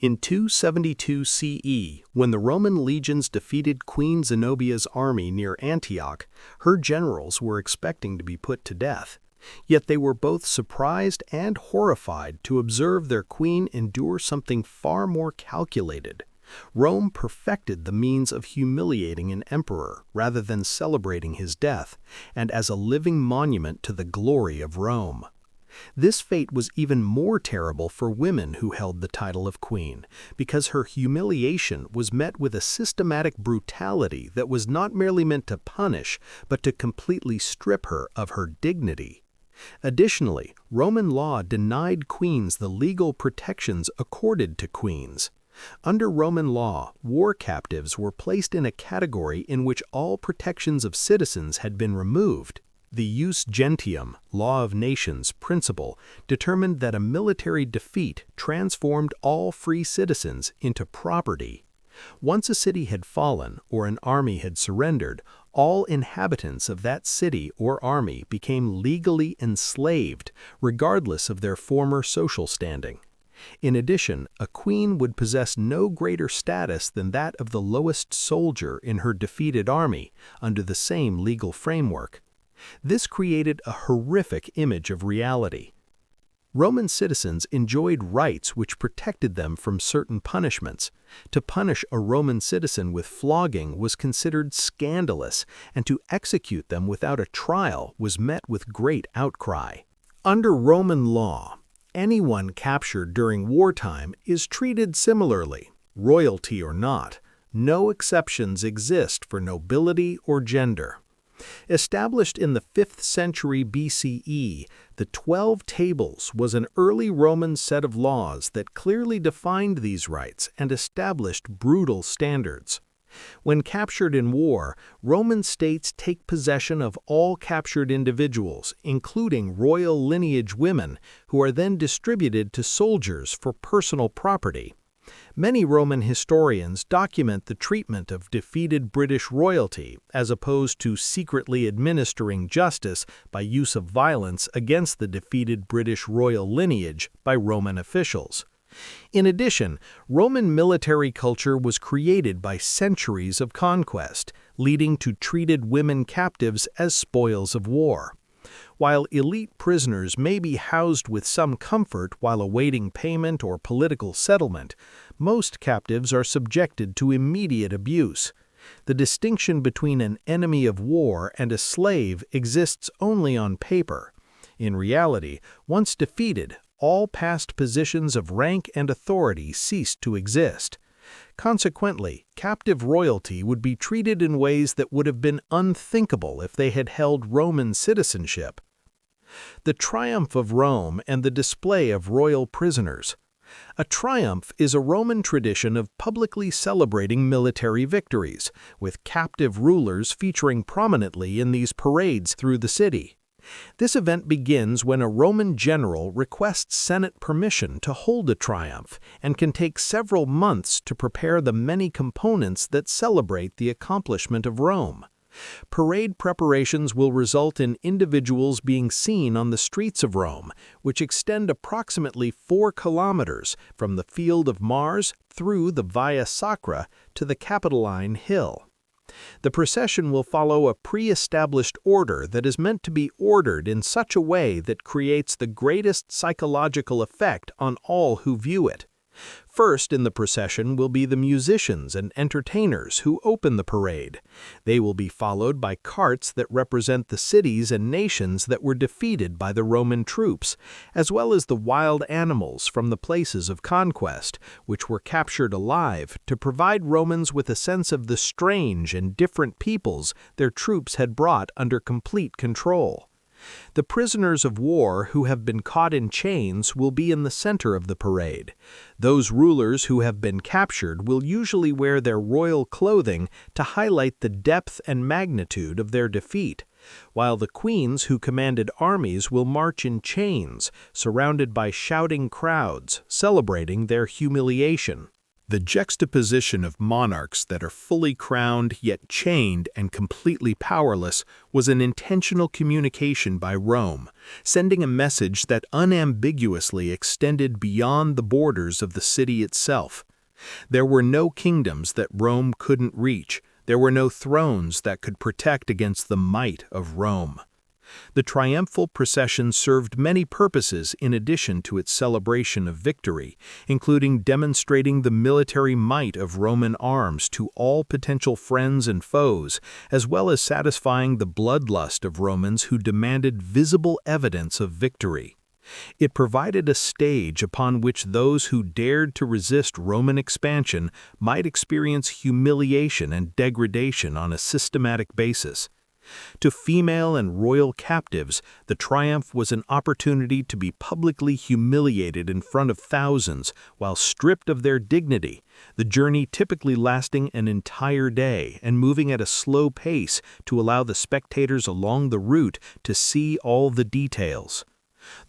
In 272 CE, when the Roman legions defeated Queen Zenobia's army near Antioch, her generals were expecting to be put to death. Yet they were both surprised and horrified to observe their queen endure something far more calculated. Rome perfected the means of humiliating an emperor rather than celebrating his death, and as a living monument to the glory of Rome. This fate was even more terrible for women who held the title of queen, because her humiliation was met with a systematic brutality that was not merely meant to punish, but to completely strip her of her dignity. Additionally, Roman law denied queens the legal protections accorded to queens. Under Roman law, war captives were placed in a category in which all protections of citizens had been removed. The Jus Gentium, law of nations, principle determined that a military defeat transformed all free citizens into property. Once a city had fallen or an army had surrendered, all inhabitants of that city or army became legally enslaved, regardless of their former social standing. In addition, a queen would possess no greater status than that of the lowest soldier in her defeated army under the same legal framework. This created a horrific image of reality. Roman citizens enjoyed rights which protected them from certain punishments. To punish a Roman citizen with flogging was considered scandalous, and to execute them without a trial was met with great outcry. Under Roman law, anyone captured during wartime is treated similarly, royalty or not. No exceptions exist for nobility or gender. Established in the 5th century BCE, the 12 Tables was an early Roman set of laws that clearly defined these rights and established brutal standards. When captured in war, Roman states take possession of all captured individuals, including royal lineage women, who are then distributed to soldiers for personal property. Many Roman historians document the treatment of defeated British royalty as opposed to secretly administering justice by use of violence against the defeated British royal lineage by Roman officials. In addition, Roman military culture was created by centuries of conquest, leading to treated women captives as spoils of war. While elite prisoners may be housed with some comfort while awaiting payment or political settlement, most captives are subjected to immediate abuse. The distinction between an enemy of war and a slave exists only on paper. In reality, once defeated, all past positions of rank and authority ceased to exist. Consequently, captive royalty would be treated in ways that would have been unthinkable if they had held Roman citizenship. The triumph of Rome and the display of royal prisoners. A triumph is a Roman tradition of publicly celebrating military victories, with captive rulers featuring prominently in these parades through the city. This event begins when a Roman general requests Senate permission to hold a triumph and can take several months to prepare the many components that celebrate the accomplishment of Rome. Parade preparations will result in individuals being seen on the streets of Rome, which extend approximately 4 kilometers from the Field of Mars through the Via Sacra to the Capitoline Hill. The procession will follow a pre-established order that is meant to be ordered in such a way that creates the greatest psychological effect on all who view it. First in the procession will be the musicians and entertainers who open the parade. They will be followed by carts that represent the cities and nations that were defeated by the Roman troops, as well as the wild animals from the places of conquest, which were captured alive to provide Romans with a sense of the strange and different peoples their troops had brought under complete control. The prisoners of war who have been caught in chains will be in the center of the parade. Those rulers who have been captured will usually wear their royal clothing to highlight the depth and magnitude of their defeat, while the queens who commanded armies will march in chains, surrounded by shouting crowds, celebrating their humiliation. The juxtaposition of monarchs that are fully crowned yet chained and completely powerless was an intentional communication by Rome, sending a message that unambiguously extended beyond the borders of the city itself. There were no kingdoms that Rome couldn't reach. There were no thrones that could protect against the might of Rome. The triumphal procession served many purposes in addition to its celebration of victory, including demonstrating the military might of Roman arms to all potential friends and foes, as well as satisfying the bloodlust of Romans who demanded visible evidence of victory. It provided a stage upon which those who dared to resist Roman expansion might experience humiliation and degradation on a systematic basis. To female and royal captives, the triumph was an opportunity to be publicly humiliated in front of thousands while stripped of their dignity, the journey typically lasting an entire day and moving at a slow pace to allow the spectators along the route to see all the details.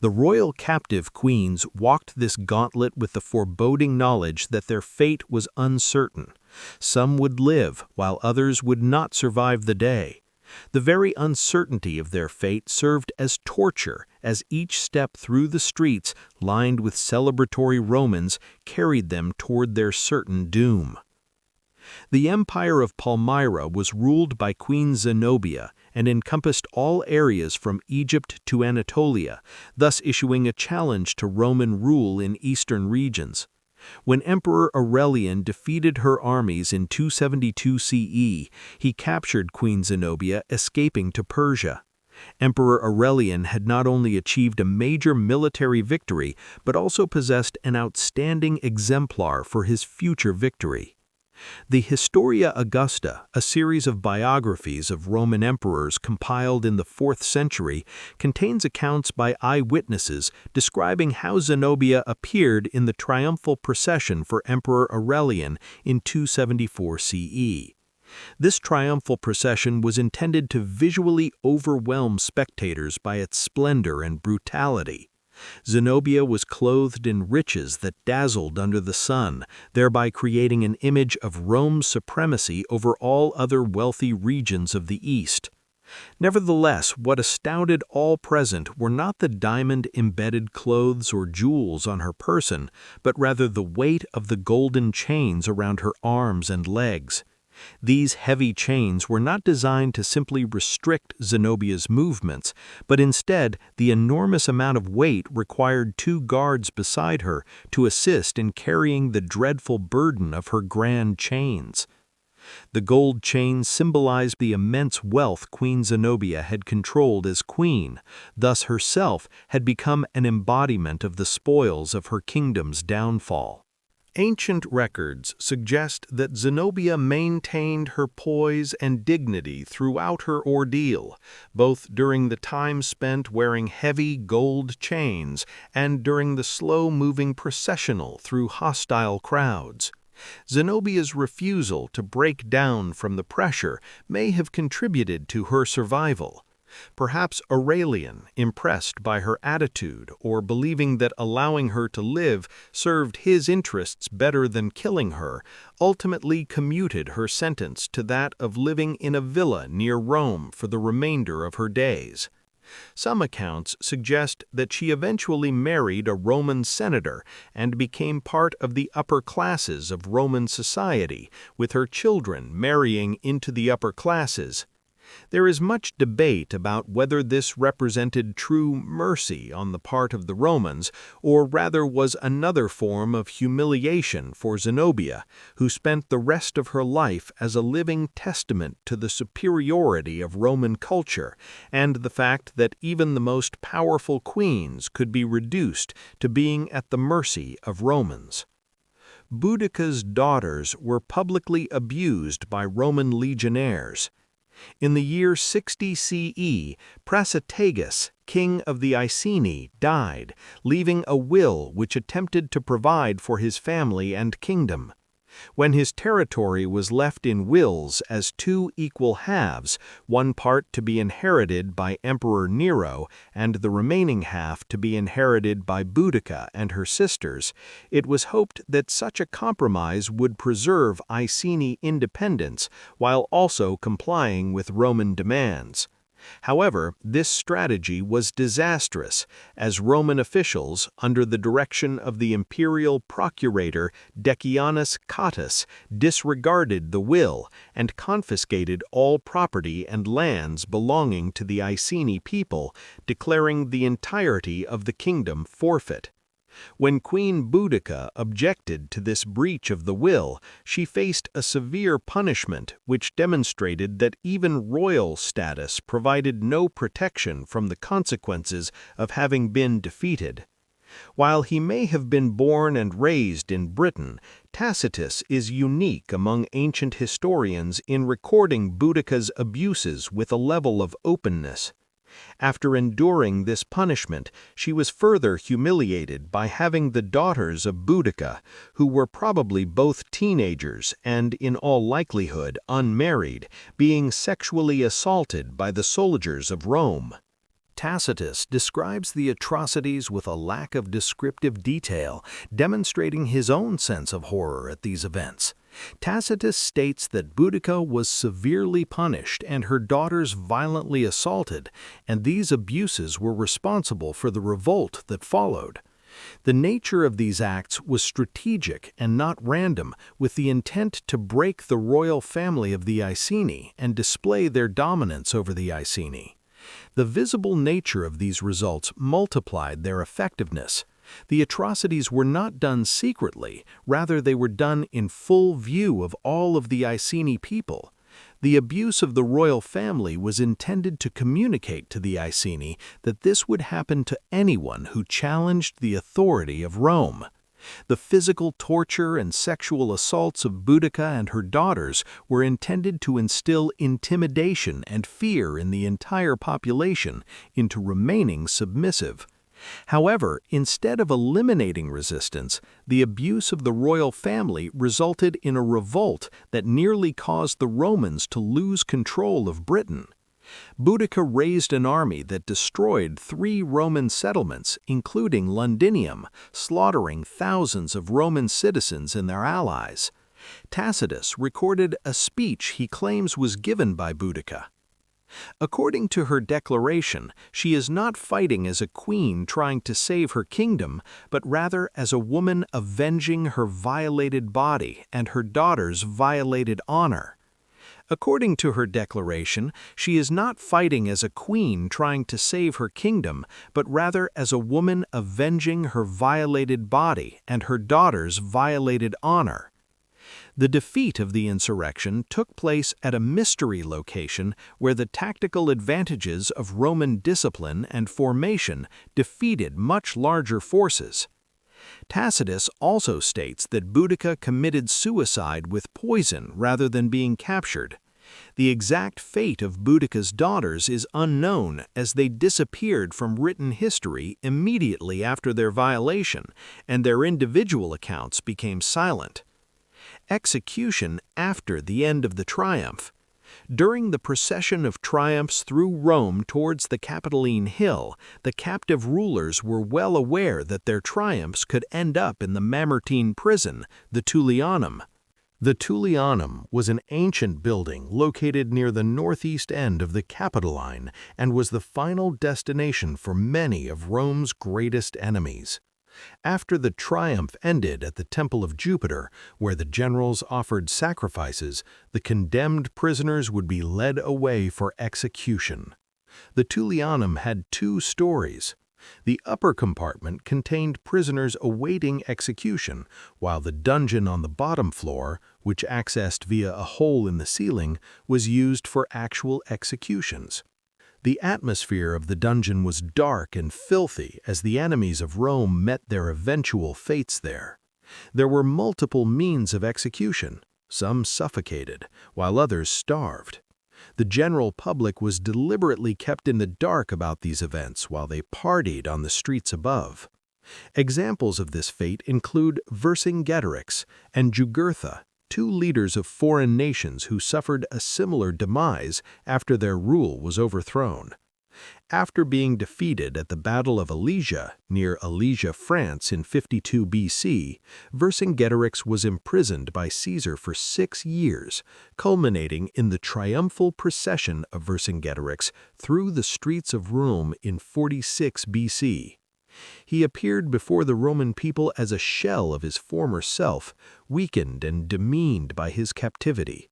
The royal captive queens walked this gauntlet with the foreboding knowledge that their fate was uncertain. Some would live, while others would not survive the day. The very uncertainty of their fate served as torture as each step through the streets lined with celebratory Romans carried them toward their certain doom. The empire of Palmyra was ruled by Queen Zenobia and encompassed all areas from Egypt to Anatolia, thus issuing a challenge to Roman rule in eastern regions. When Emperor Aurelian defeated her armies in 272 CE, he captured Queen Zenobia, escaping to Persia. Emperor Aurelian had not only achieved a major military victory, but also possessed an outstanding exemplar for his future victory. The Historia Augusta, a series of biographies of Roman emperors compiled in the 4th century, contains accounts by eyewitnesses describing how Zenobia appeared in the triumphal procession for Emperor Aurelian in 274 CE. This triumphal procession was intended to visually overwhelm spectators by its splendor and brutality. Zenobia was clothed in riches that dazzled under the sun, thereby creating an image of Rome's supremacy over all other wealthy regions of the East. Nevertheless, what astounded all present were not the diamond-embedded clothes or jewels on her person, but rather the weight of the golden chains around her arms and legs. These heavy chains were not designed to simply restrict Zenobia's movements, but instead the enormous amount of weight required 2 guards beside her to assist in carrying the dreadful burden of her grand chains. The gold chains symbolized the immense wealth Queen Zenobia had controlled as queen, thus herself had become an embodiment of the spoils of her kingdom's downfall. Ancient records suggest that Zenobia maintained her poise and dignity throughout her ordeal, both during the time spent wearing heavy gold chains and during the slow-moving processional through hostile crowds. Zenobia's refusal to break down from the pressure may have contributed to her survival. Perhaps Aurelian, impressed by her attitude or believing that allowing her to live served his interests better than killing her, ultimately commuted her sentence to that of living in a villa near Rome for the remainder of her days. Some accounts suggest that she eventually married a Roman senator and became part of the upper classes of Roman society, with her children marrying into the upper classes. There is much debate about whether this represented true mercy on the part of the Romans, or rather was another form of humiliation for Zenobia, who spent the rest of her life as a living testament to the superiority of Roman culture and the fact that even the most powerful queens could be reduced to being at the mercy of Romans. Boudicca's daughters were publicly abused by Roman legionnaires. In the year 60 CE, Prasutagus, king of the Iceni, died, leaving a will which attempted to provide for his family and kingdom. When his territory was left in wills as two equal halves, one part to be inherited by Emperor Nero and the remaining half to be inherited by Boudica and her sisters, it was hoped that such a compromise would preserve Iceni independence while also complying with Roman demands. However, this strategy was disastrous, as Roman officials, under the direction of the imperial procurator Decianus Cottus, disregarded the will and confiscated all property and lands belonging to the Iceni people, declaring the entirety of the kingdom forfeit. When Queen Boudica objected to this breach of the will, she faced a severe punishment which demonstrated that even royal status provided no protection from the consequences of having been defeated. While he may have been born and raised in Britain, Tacitus is unique among ancient historians in recording Boudica's abuses with a level of openness. After enduring this punishment, she was further humiliated by having the daughters of Boudica, who were probably both teenagers and, in all likelihood, unmarried, being sexually assaulted by the soldiers of Rome. Tacitus describes the atrocities with a lack of descriptive detail, demonstrating his own sense of horror at these events. Tacitus states that Boudica was severely punished and her daughters violently assaulted, and these abuses were responsible for the revolt that followed. The nature of these acts was strategic and not random, with the intent to break the royal family of the Iceni and display their dominance over the Iceni. The visible nature of these results multiplied their effectiveness. The atrocities were not done secretly, rather they were done in full view of all of the Iceni people. The abuse of the royal family was intended to communicate to the Iceni that this would happen to anyone who challenged the authority of Rome. The physical torture and sexual assaults of Boudica and her daughters were intended to instill intimidation and fear in the entire population into remaining submissive. However, instead of eliminating resistance, the abuse of the royal family resulted in a revolt that nearly caused the Romans to lose control of Britain. Boudica raised an army that destroyed 3 Roman settlements, including Londinium, slaughtering thousands of Roman citizens and their allies. Tacitus recorded a speech he claims was given by Boudica. According to her declaration, she is not fighting as a queen trying to save her kingdom, but rather as a woman avenging her violated body and her daughter's violated honor. According to her declaration, she is not fighting as a queen trying to save her kingdom, but rather as a woman avenging her violated body and her daughter's violated honor. The defeat of the insurrection took place at a mystery location where the tactical advantages of Roman discipline and formation defeated much larger forces. Tacitus also states that Boudica committed suicide with poison rather than being captured. The exact fate of Boudica's daughters is unknown, as they disappeared from written history immediately after their violation, and their individual accounts became silent. Execution after the end of the triumph. During the procession of triumphs through Rome towards the Capitoline Hill, the captive rulers were well aware that their triumphs could end up in the Mamertine prison, the Tullianum. The Tullianum was an ancient building located near the northeast end of the Capitoline and was the final destination for many of Rome's greatest enemies. After the triumph ended at the Temple of Jupiter, where the generals offered sacrifices, the condemned prisoners would be led away for execution. The Tullianum had 2 stories. The upper compartment contained prisoners awaiting execution, while the dungeon on the bottom floor, which accessed via a hole in the ceiling, was used for actual executions. The atmosphere of the dungeon was dark and filthy as the enemies of Rome met their eventual fates there. There were multiple means of execution. Some suffocated, while others starved. The general public was deliberately kept in the dark about these events while they partied on the streets above. Examples of this fate include Vercingetorix and Jugurtha, two leaders of foreign nations who suffered a similar demise after their rule was overthrown. After being defeated at the Battle of Alesia, near Alesia, France in 52 BC, Vercingetorix was imprisoned by Caesar for 6 years, culminating in the triumphal procession of Vercingetorix through the streets of Rome in 46 BC. He appeared before the Roman people as a shell of his former self, weakened and demeaned by his captivity.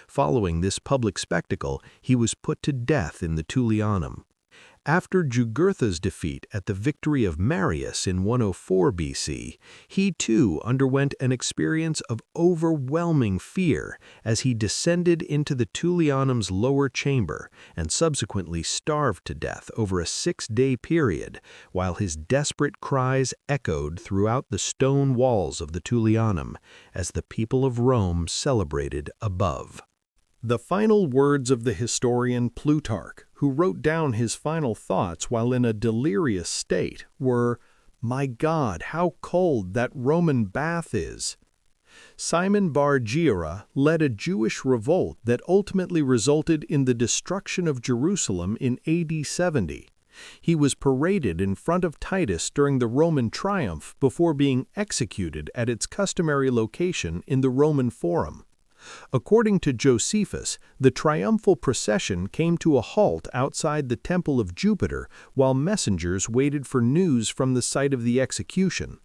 Following this public spectacle, he was put to death in the Tullianum. After Jugurtha's defeat at the victory of Marius in 104 BC, he too underwent an experience of overwhelming fear as he descended into the Tullianum's lower chamber and subsequently starved to death over a 6-day period, while his desperate cries echoed throughout the stone walls of the Tullianum as the people of Rome celebrated above. The final words of the historian Plutarch, who wrote down his final thoughts while in a delirious state, were, "My God, how cold that Roman bath is!" Simon Bar Giora led a Jewish revolt that ultimately resulted in the destruction of Jerusalem in AD 70. He was paraded in front of Titus during the Roman triumph before being executed at its customary location in the Roman Forum. According to Josephus, the triumphal procession came to a halt outside the Temple of Jupiter while messengers waited for news from the site of the execution.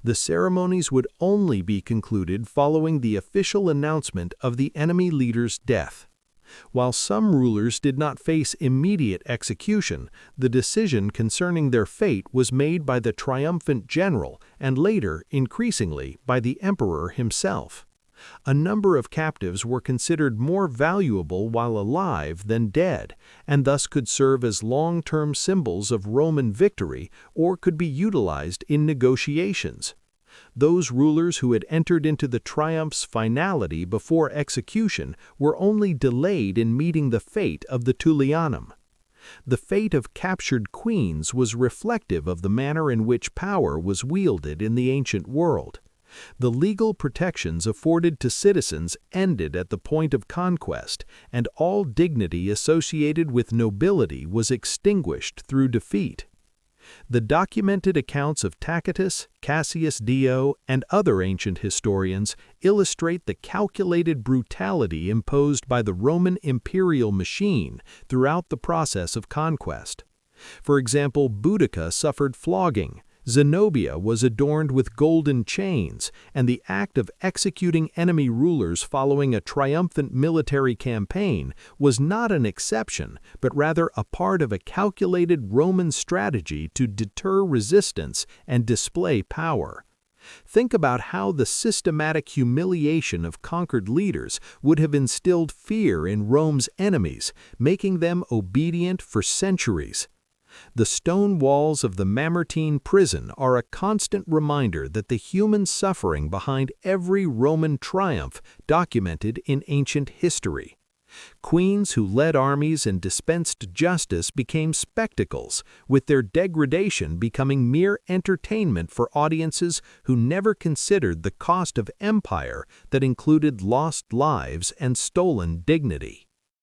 The ceremonies would only be concluded following the official announcement of the enemy leader's death. While some rulers did not face immediate execution, the decision concerning their fate was made by the triumphant general and later, increasingly, by the emperor himself. A number of captives were considered more valuable while alive than dead, and thus could serve as long-term symbols of Roman victory or could be utilized in negotiations. Those rulers who had entered into the triumph's finality before execution were only delayed in meeting the fate of the Tullianum. The fate of captured queens was reflective of the manner in which power was wielded in the ancient world. The legal protections afforded to citizens ended at the point of conquest, and all dignity associated with nobility was extinguished through defeat. The documented accounts of Tacitus, Cassius Dio, and other ancient historians illustrate the calculated brutality imposed by the Roman imperial machine throughout the process of conquest. For example, Boudica suffered flogging, Zenobia was adorned with golden chains, and the act of executing enemy rulers following a triumphant military campaign was not an exception, but rather a part of a calculated Roman strategy to deter resistance and display power. Think about how the systematic humiliation of conquered leaders would have instilled fear in Rome's enemies, making them obedient for centuries. The stone walls of the Mamertine prison are a constant reminder that the human suffering behind every Roman triumph documented in ancient history. Queens who led armies and dispensed justice became spectacles, with their degradation becoming mere entertainment for audiences who never considered the cost of empire that included lost lives and stolen dignity.